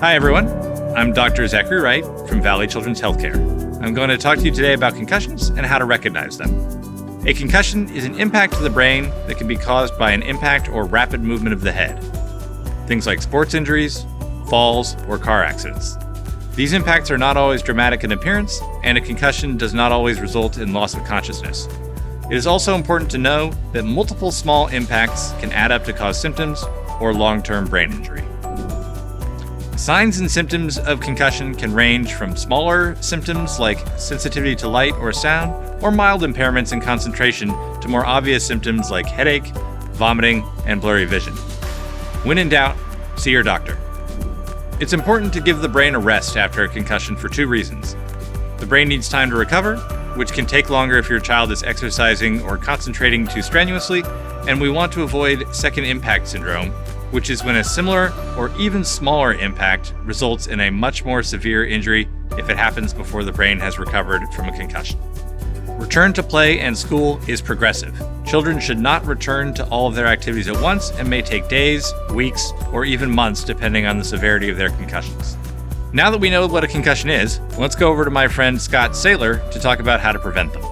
Hi, everyone. I'm Dr. Zachary Wright from Valley Children's Healthcare. I'm going to talk to you today about concussions and how to recognize them. A concussion is an impact to the brain that can be caused by an impact or rapid movement of the head. Things like sports injuries, falls, or car accidents. These impacts are not always dramatic in appearance, and a concussion does not always result in loss of consciousness. It is also important to know that multiple small impacts can add up to cause symptoms or long-term brain injury. Signs and symptoms of concussion can range from smaller symptoms like sensitivity to light or sound, or mild impairments in concentration, to more obvious symptoms like headache, vomiting, and blurry vision. When in doubt, see your doctor. It's important to give the brain a rest after a concussion for two reasons. The brain needs time to recover, which can take longer if your child is exercising or concentrating too strenuously, and we want to avoid second impact syndrome, which is when a similar or even smaller impact results in a much more severe injury if it happens before the brain has recovered from a concussion. Return to play and school is progressive. Children should not return to all of their activities at once and may take days, weeks, or even months depending on the severity of their concussions. Now that we know what a concussion is, let's go over to my friend Scott Saylor to talk about how to prevent them.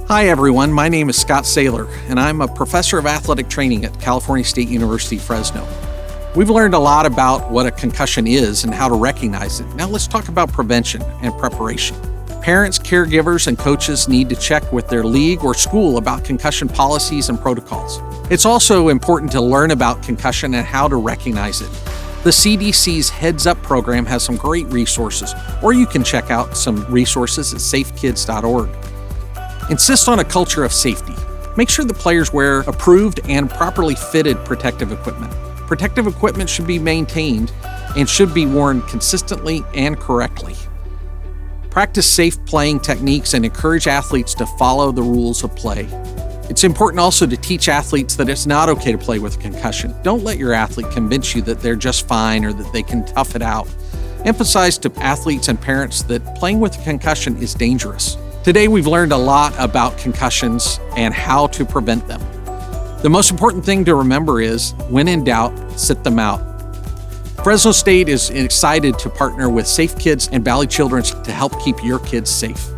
Hi everyone, my name is Scott Saylor, and I'm a professor of athletic training at California State University, Fresno. We've learned a lot about what a concussion is and how to recognize it. Now let's talk about prevention and preparation. Parents, caregivers, and coaches need to check with their league or school about concussion policies and protocols. It's also important to learn about concussion and how to recognize it. The CDC's Heads Up program has some great resources, or you can check out some resources at safekids.org. Insist on a culture of safety. Make sure the players wear approved and properly fitted protective equipment. Protective equipment should be maintained and should be worn consistently and correctly. Practice safe playing techniques and encourage athletes to follow the rules of play. It's important also to teach athletes that it's not okay to play with a concussion. Don't let your athlete convince you that they're just fine or that they can tough it out. Emphasize to athletes and parents that playing with a concussion is dangerous. Today, we've learned a lot about concussions and how to prevent them. The most important thing to remember is, when in doubt, sit them out. Fresno State is excited to partner with Safe Kids and Valley Children's to help keep your kids safe.